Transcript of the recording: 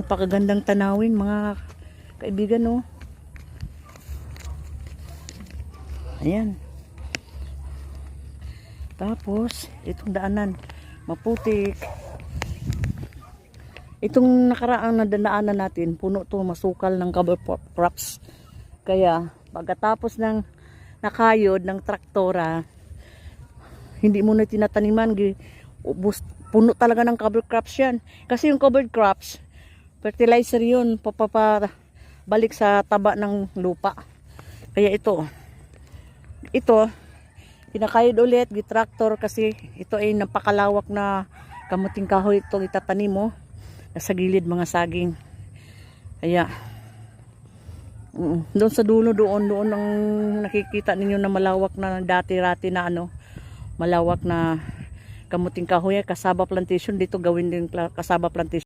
Napakagandang tanawin mga kaibigan, no. Ayan. Tapos itong daanan maputik. Itong nakaraang nadaanan natin, puno to, masukal ng cover crops. Kaya pagkatapos ng nakayod ng traktora, hindi mo na tinataniman, puno talaga ng cover crops yan. Kasi yung covered crops, fertilizer yun, balik sa taba ng lupa. Kaya ito pinakayod ulit gitraktor, kasi ito ay napakalawak na kamuting kahoy itong itatanim mo sa gilid mga saging. Kaya doon sa dulo, doon ang nakikita ninyo na malawak na dati-rati na malawak na kamuting kahoy, kasaba plantation. Dito gawin din kasaba plantation.